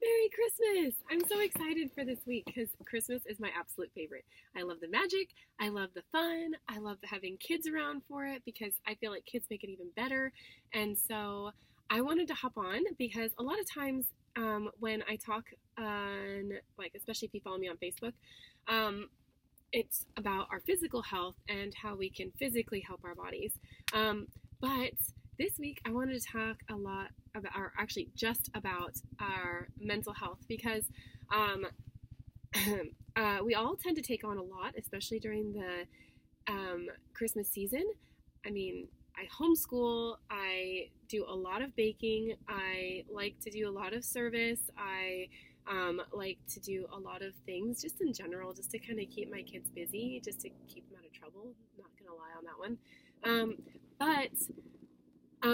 Merry Christmas! I'm so excited for this week because Christmas is my absolute favorite. I love the magic, I love the fun, I love having kids around for it because I feel like kids make it even better. And so I wanted to hop on because a lot of times when I talk on, like, especially if you follow me on Facebook, um, it's about our physical health and how we can physically help our bodies. But this week, I wanted to talk a lot about, or actually just about our mental health because um, we all tend to take on a lot, especially during the Christmas season. I mean, I homeschool, I do a lot of baking, I like to do a lot of service, I like to do a lot of things just in general, just to kind of keep my kids busy, just to keep them out of trouble. I'm not going to lie on that one. But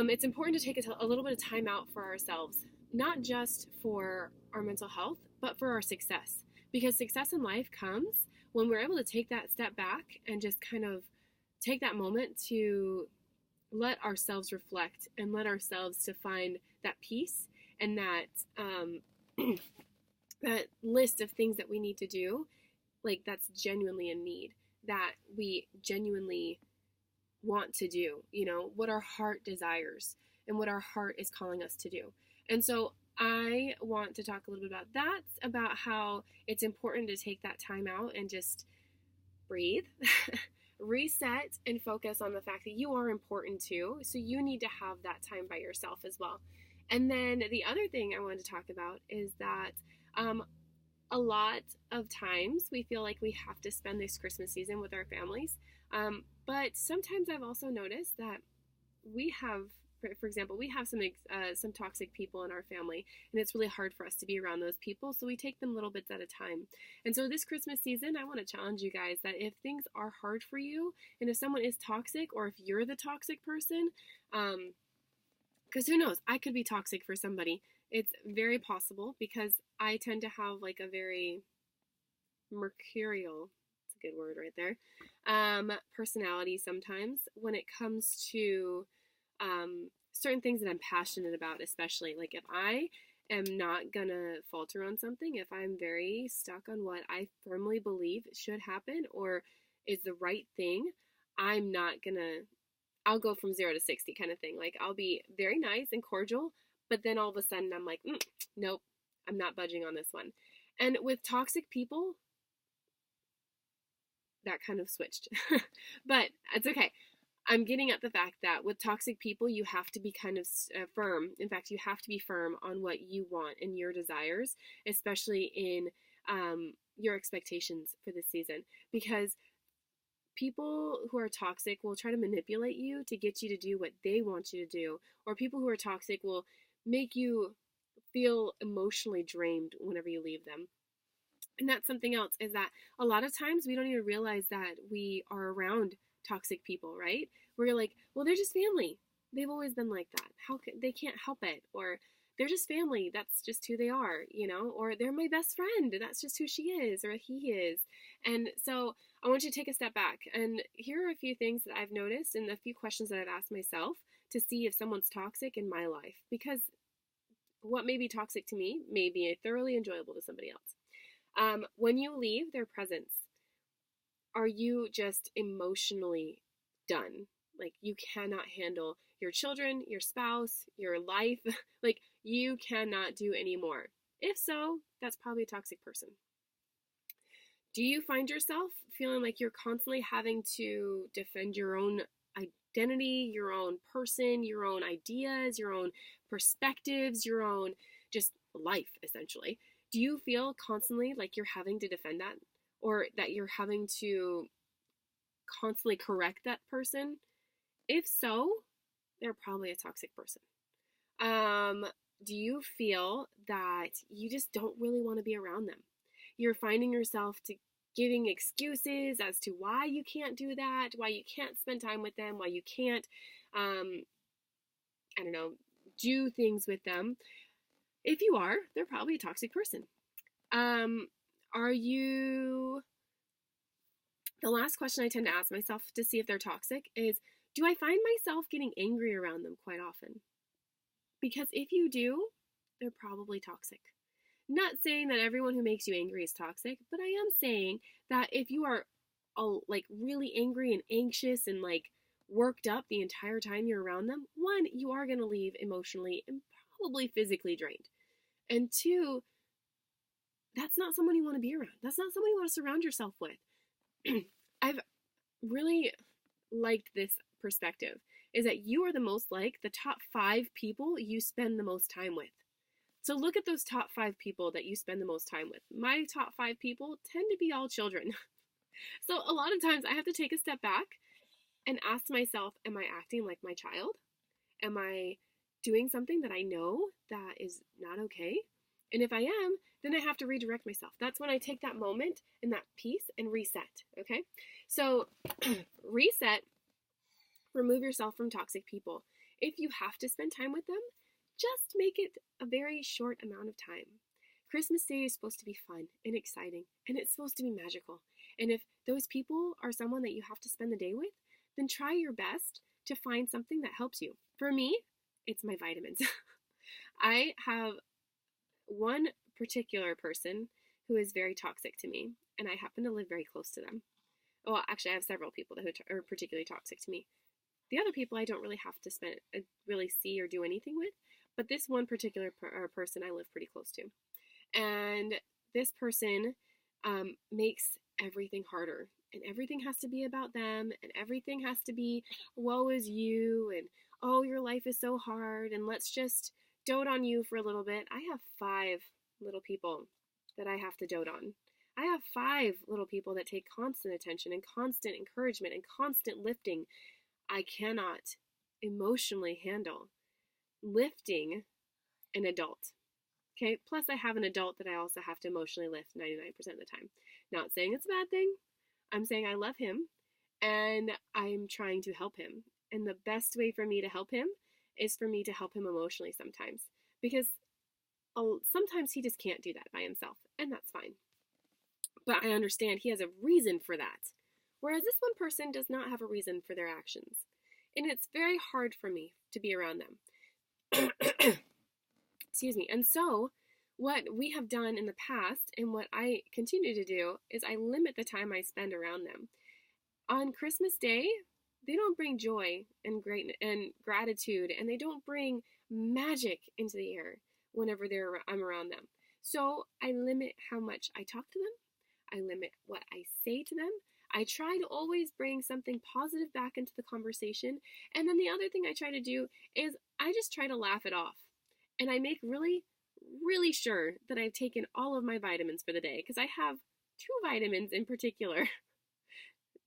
it's important to take a little bit of time out for ourselves, not just for our mental health, but for our success. Because success in life comes when we're able to take that step back and just kind of take that moment to let ourselves reflect and let ourselves to find that peace and that that list of things that we need to do, like that's genuinely in need, that we genuinely want to do, what our heart desires and what our heart is calling us to do. And so I want to talk a little bit about that, about how it's important to take that time out and just breathe, reset, and focus on the fact that you are important too. So you need to have that time by yourself as well. And then the other thing I wanted to talk about is that a lot of times we feel like we have to spend this Christmas season with our families. But sometimes I've also noticed that we have, for example, we have some toxic people in our family, and it's really hard for us to be around those people. So we take them little bits at a time. And so this Christmas season, I want to challenge you guys that if things are hard for you, and if someone is toxic, or if you're the toxic person, because who knows, I could be toxic for somebody. It's very possible because I tend to have like a very mercurial, it's a good word right there, personality sometimes when it comes to certain things that I'm passionate about, especially like if I am not gonna falter on something, if I'm very stuck on what I firmly believe should happen or is the right thing, I'm not gonna, I'll go from 0 to 60 kind of thing. Like I'll be very nice and cordial, but then all of a sudden I'm like, nope, I'm not budging on this one. And with toxic people, that kind of switched. But it's okay. I'm getting at the fact that with toxic people, you have to be kind of firm. In fact, you have to be firm on what you want and your desires, especially in your expectations for this season. Because people who are toxic will try to manipulate you to get you to do what they want you to do. Or people who are toxic will make you feel emotionally drained whenever you leave them. And that's something else, is that a lot of times we don't even realize that we are around toxic people, right? We're like, well, they're just family. They've always been like that. How can they, can't help it? Or they're just family. That's just who they are, or they're my best friend. That's just who she is or he is. And so I want you to take a step back. And here are a few things that I've noticed and a few questions that I've asked myself to see if someone's toxic in my life. Because what may be toxic to me may be thoroughly enjoyable to somebody else. When you leave their presence, are you just emotionally done? Like you cannot handle your children, your spouse, your life. Like you cannot do anymore. If so, that's probably a toxic person. Do you find yourself feeling like you're constantly having to defend your own identity, your own person, your own ideas, your own perspectives, your own just life, essentially? Do you feel constantly like you're having to defend that, or that you're having to constantly correct that person? If so, they're probably a toxic person. Do you feel that you just don't really want to be around them? You're finding yourself to giving excuses as to why you can't do that, why you can't spend time with them, why you can't, I don't know, do things with them. If you are, they're probably a toxic person. Are you, the last question I tend to ask myself to see if they're toxic is, do I find myself getting angry around them quite often? Because if you do, they're probably toxic. Not saying that everyone who makes you angry is toxic, but I am saying that if you are like really angry and anxious and like worked up the entire time you're around them, one, you are going to leave emotionally and probably physically drained. And two, that's not someone you want to be around. That's not someone you want to surround yourself with. I've really liked this perspective, is that you are the most like the top 5 people you spend the most time with. So look at those top 5 people that you spend the most time with. My top 5 people tend to be all children. So a lot of times I have to take a step back and ask myself, am I acting like my child? Am I doing something that I know that is not okay? And if I am, then I have to redirect myself. That's when I take that moment and that piece and reset, okay? So reset, remove yourself from toxic people. If you have to spend time with them, just make it a very short amount of time. Christmas Day is supposed to be fun and exciting, and it's supposed to be magical. And if those people are someone that you have to spend the day with, then try your best to find something that helps you. For me, it's my vitamins. I have one particular person who is very toxic to me, and I happen to live very close to them. Well, actually, I have several people that are particularly toxic to me. The other people I don't really have to really see or do anything with, but this one particular person I live pretty close to. And this person makes everything harder, and everything has to be about them, and everything has to be, woe is you, and oh, your life is so hard, and let's just dote on you for a little bit. I have 5 little people that I have to dote on. I have 5 little people that take constant attention and constant encouragement and constant lifting. I cannot emotionally handle lifting an adult. Okay, plus I have an adult that I also have to emotionally lift 99% of the time. Not saying it's a bad thing. I'm saying I love him and I'm trying to help him. And the best way for me to help him is for me to help him emotionally sometimes. Because sometimes he just can't do that by himself, and that's fine. But I understand he has a reason for that. Whereas this one person does not have a reason for their actions. And it's very hard for me to be around them. Excuse me. And so what we have done in the past and what I continue to do is I limit the time I spend around them. On Christmas Day, they don't bring joy and gratitude, and they don't bring magic into the air whenever I'm around them. So I limit how much I talk to them. I limit what I say to them. I try to always bring something positive back into the conversation. And then the other thing I try to do is I just try to laugh it off. And I make really, really sure that I've taken all of my vitamins for the day, because I have 2 vitamins in particular.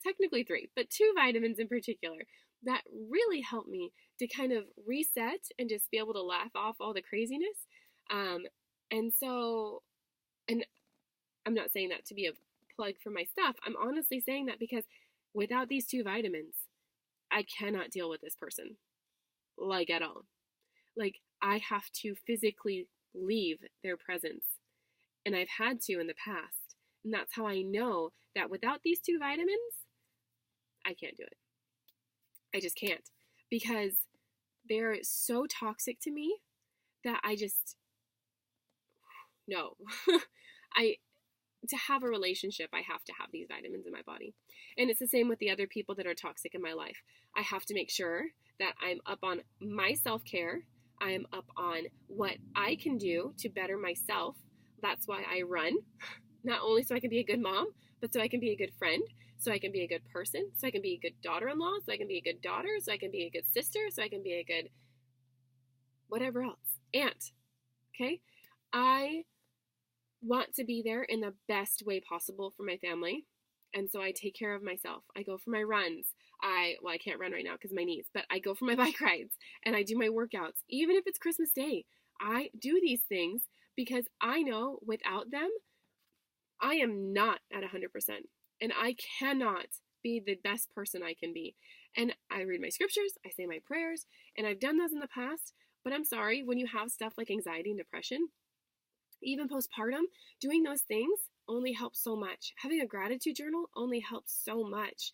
Technically 3, but 2 vitamins in particular that really help me to kind of reset and just be able to laugh off all the craziness. And I'm not saying that to be a plug for my stuff. I'm honestly saying that because without these 2 vitamins, I cannot deal with this person, like at all. Like, I have to physically leave their presence, and I've had to in the past. And that's how I know that without these 2 vitamins, I can't do it. I just can't, because they're so toxic to me that I just, no. To have a relationship, I have to have these vitamins in my body. And it's the same with the other people that are toxic in my life. I have to make sure that I'm up on my self-care. I am up on what I can do to better myself. That's why I run, not only so I can be a good mom, but so I can be a good friend, so I can be a good person, so I can be a good daughter-in-law, so I can be a good daughter, so I can be a good sister, so I can be a good whatever else, aunt. Okay? I want to be there in the best way possible for my family. And so I take care of myself. I go for my runs. I can't run right now because of my knees, but I go for my bike rides and I do my workouts. Even if it's Christmas Day, I do these things because I know without them, I am not at 100%. And I cannot be the best person I can be. And I read my scriptures, I say my prayers, and I've done those in the past. But I'm sorry, when you have stuff like anxiety and depression, even postpartum, doing those things only helps so much. Having a gratitude journal only helps so much.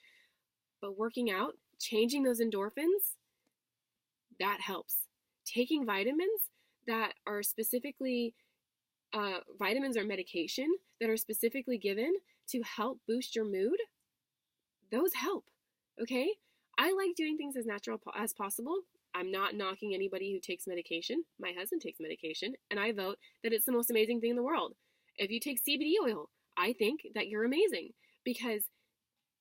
But working out, changing those endorphins, that helps. Taking vitamins that are specifically vitamins or medication that are specifically given to help boost your mood, those help. Okay? I like doing things as natural as possible. I'm not knocking anybody who takes medication. My husband takes medication, and I vote that it's the most amazing thing in the world. If you take CBD oil, I think that you're amazing because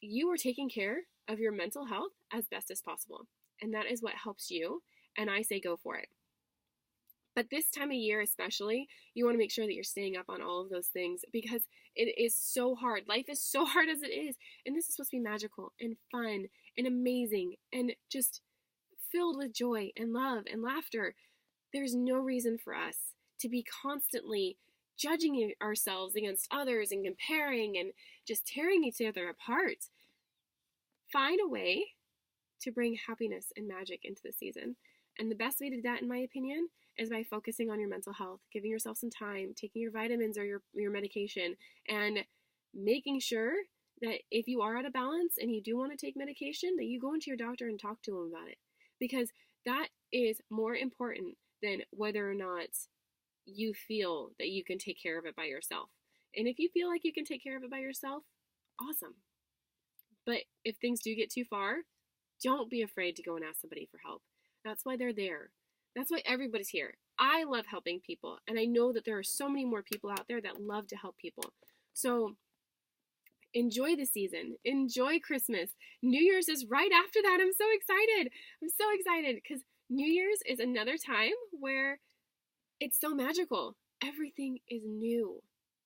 you are taking care of your mental health as best as possible. And that is what helps you. And I say go for it. But this time of year especially, you want to make sure that you're staying up on all of those things because it is so hard. Life is so hard as it is. And this is supposed to be magical and fun and amazing and just filled with joy and love and laughter. There's no reason for us to be constantly judging ourselves against others and comparing and just tearing each other apart. Find a way to bring happiness and magic into the season. And the best way to do that, in my opinion, is by focusing on your mental health, giving yourself some time, taking your vitamins or your medication, and making sure that if you are out of balance and you do want to take medication, that you go into your doctor and talk to them about it. Because that is more important than whether or not you feel that you can take care of it by yourself. And if you feel like you can take care of it by yourself, awesome. But if things do get too far, don't be afraid to go and ask somebody for help. That's why they're there. That's why everybody's here. I love helping people, and I know that there are so many more people out there that love to help people. So enjoy the season. Enjoy Christmas. New Year's is right after that. I'm so excited. I'm so excited because New Year's is another time where it's so magical. Everything is new.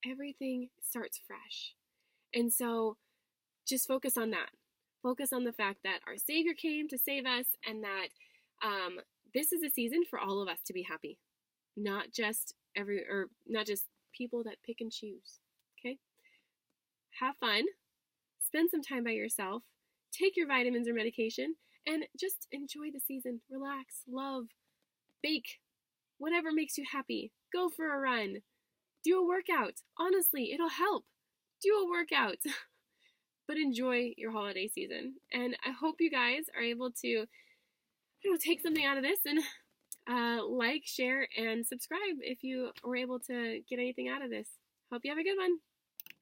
Everything starts fresh. And so just focus on that. Focus on the fact that our Savior came to save us and that this is a season for all of us to be happy. Not just people that pick and choose. Okay? Have fun. Spend some time by yourself. Take your vitamins or medication and just enjoy the season. Relax, love, bake, whatever makes you happy. Go for a run. Do a workout. Honestly, it'll help. Do a workout. But enjoy your holiday season. And I hope you guys are able to take something out of this and like, share, and subscribe if you were able to get anything out of this. Hope you have a good one.